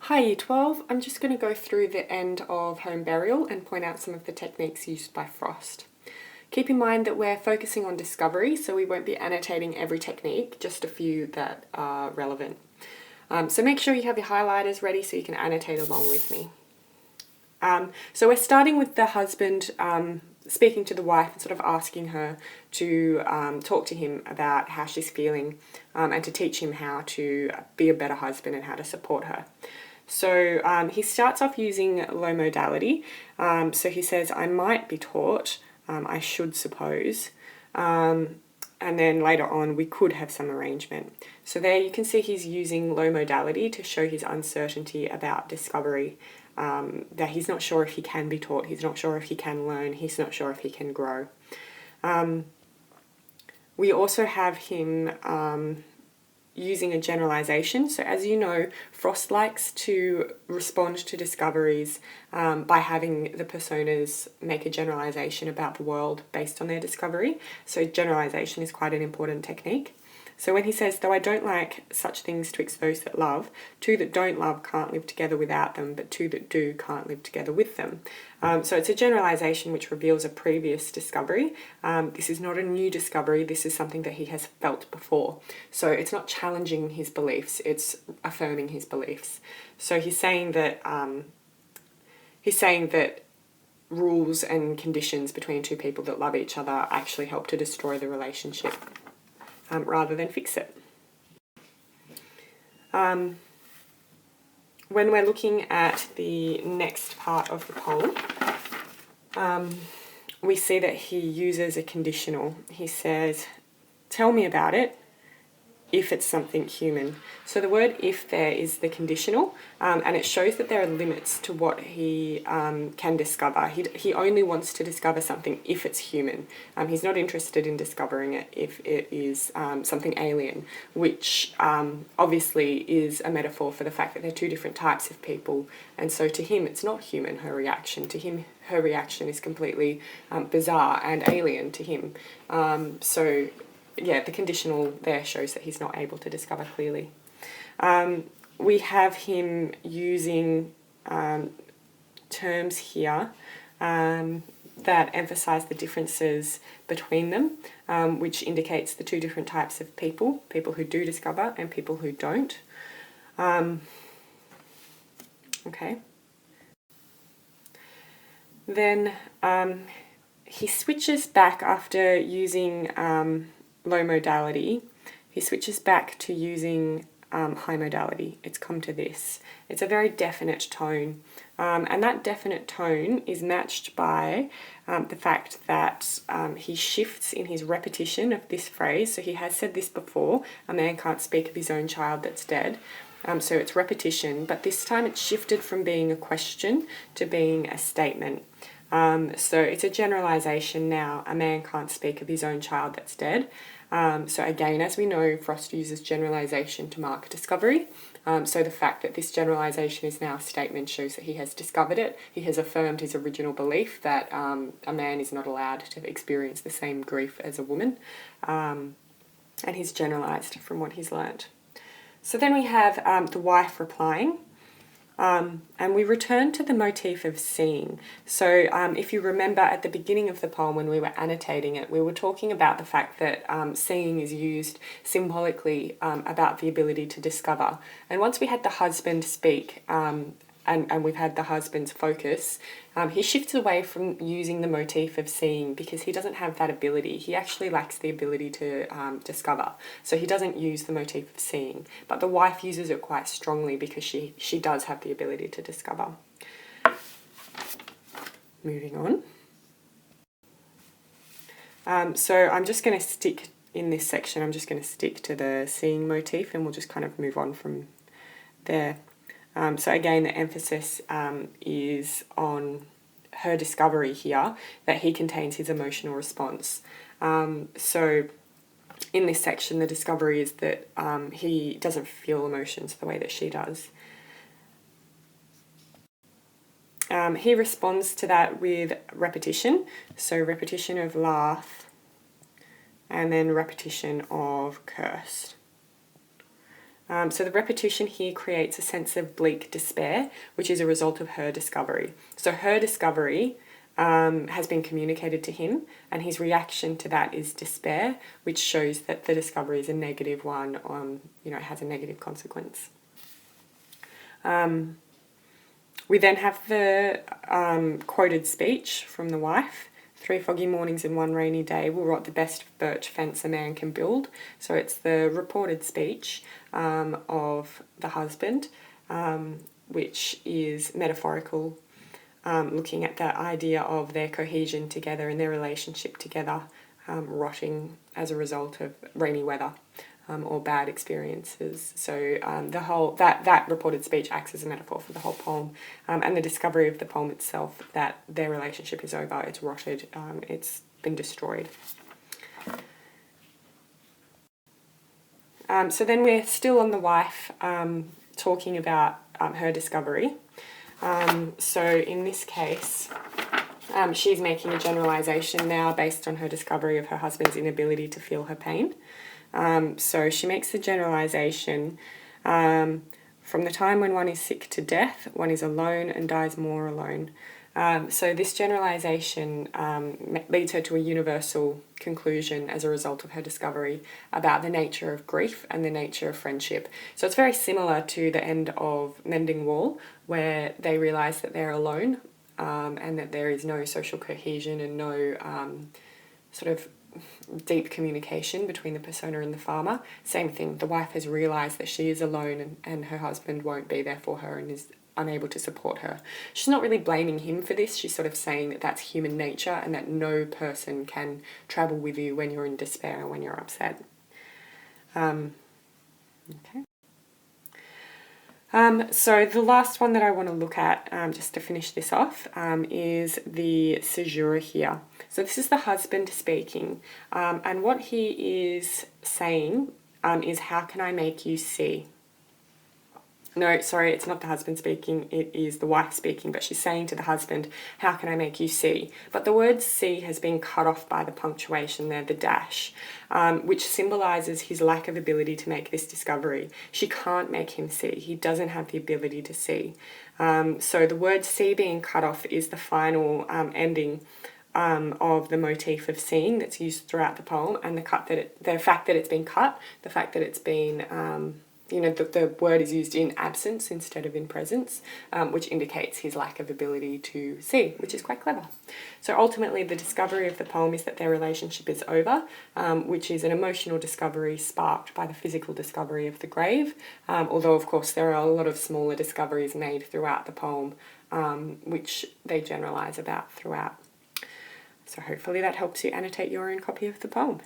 Hi Year 12, I'm just going to go through the end of home burial and point out some of the techniques used by Frost. Keep in mind that we're focusing on discovery, so we won't be annotating every technique, just a few that are relevant. So make sure you have your highlighters ready so you can annotate along with me. So we're starting with the husband speaking to the wife and sort of asking her to talk to him about how she's feeling and to teach him how to be a better husband and how to support her. So he starts off using low modality. So he says, I might be taught, I should suppose. And then later on, we could have some arrangement. So there you can see he's using low modality to show his uncertainty about discovery, that he's not sure if he can be taught, he's not sure if he can learn, he's not sure if he can grow. We also have him using a generalization. So as you know, Frost likes to respond to discoveries by having the personas make a generalization about the world based on their discovery. So generalization is quite an important technique. So when he says, though I don't like such things twixt those that love, two that don't love can't live together without them, but two that do can't live together with them. So it's a generalization which reveals a previous discovery. This is not a new discovery, this is something that he has felt before. So it's not challenging his beliefs, it's affirming his beliefs. So he's saying that rules and conditions between two people that love each other actually help to destroy the relationship. Rather than fix it. When we're looking at the next part of the poem, we see that he uses a conditional. He says, tell me about it if it's something human. So the word if there is the conditional, and it shows that there are limits to what he can discover. He only wants to discover something if it's human. He's not interested in discovering it if it is something alien, which obviously is a metaphor for the fact that they're two different types of people. And so to him, it's not human, her reaction. To him, her reaction is completely bizarre and alien to him. Yeah, the conditional there shows that he's not able to discover clearly. We have him using terms here that emphasize the differences between them, which indicates the two different types of people who do discover and people who don't. Okay. Then he switches back after using low modality, he switches back to using high modality. It's come to this. It's a very definite tone, and that definite tone is matched by the fact that he shifts in his repetition of this phrase. So he has said this before, a man can't speak of his own child that's dead. So it's repetition, but this time it's shifted from being a question to being a statement. So it's a generalization now, a man can't speak of his own child that's dead. So again, as we know, Frost uses generalization to mark discovery. So the fact that this generalization is now a statement shows that he has discovered it. He has affirmed his original belief that a man is not allowed to experience the same grief as a woman. And he's generalized from what he's learnt. So then we have the wife replying. And we return to the motif of seeing. So if you remember at the beginning of the poem when we were annotating it, we were talking about the fact that seeing is used symbolically about the ability to discover. And once we had the husband speak, and we've had the husband's focus, he shifts away from using the motif of seeing because he doesn't have that ability. He actually lacks the ability to discover. So he doesn't use the motif of seeing. But the wife uses it quite strongly because she does have the ability to discover. Moving on. So I'm just going to stick in this section, I'm just going to stick to the seeing motif and we'll just kind of move on from there. So again, the emphasis is on her discovery here, that he contains his emotional response. So in this section, the discovery is that he doesn't feel emotions the way that she does. He responds to that with repetition. So repetition of laugh and then repetition of cursed. So the repetition here creates a sense of bleak despair, which is a result of her discovery. So her discovery has been communicated to him, and his reaction to that is despair, which shows that the discovery is a negative one, has a negative consequence. We then have the quoted speech from the wife. 3 foggy mornings and 1 rainy day will rot the best birch fence a man can build. So it's the reported speech of the husband, which is metaphorical, looking at the idea of their cohesion together and their relationship together rotting as a result of rainy weather or bad experiences. So the whole that reported speech acts as a metaphor for the whole poem, and the discovery of the poem itself, that their relationship is over, it's rotted, it's been destroyed. So then we're still on the wife, talking about her discovery. So in this case, she's making a generalisation now based on her discovery of her husband's inability to feel her pain. So she makes the generalisation, from the time when one is sick to death, one is alone and dies more alone. So this generalisation leads her to a universal conclusion as a result of her discovery about the nature of grief and the nature of friendship. So it's very similar to the end of Mending Wall, where they realise that they're alone, and that there is no social cohesion and no sort of deep communication between the persona and the farmer. Same thing, the wife has realised that she is alone and her husband won't be there for her and is unable to support her. She's not really blaming him for this, she's sort of saying that that's human nature and that no person can travel with you when you're in despair and when you're upset. Okay. So the last one that I want to look at, just to finish this off, is the caesura here. So this is the husband speaking, and what he is saying is, how can I make you see? No, sorry, it's not the husband speaking, it is the wife speaking, but she's saying to the husband, how can I make you see? But the word see has been cut off by the punctuation there, the dash, which symbolises his lack of ability to make this discovery. She can't make him see, he doesn't have the ability to see. So the word see being cut off is the final ending of the motif of seeing that's used throughout the poem, and the fact that it's been cut, the fact that it's been the word is used in absence instead of in presence, which indicates his lack of ability to see, which is quite clever. So ultimately the discovery of the poem is that their relationship is over, which is an emotional discovery sparked by the physical discovery of the grave, although of course there are a lot of smaller discoveries made throughout the poem, which they generalise about throughout. So hopefully that helps you annotate your own copy of the poem.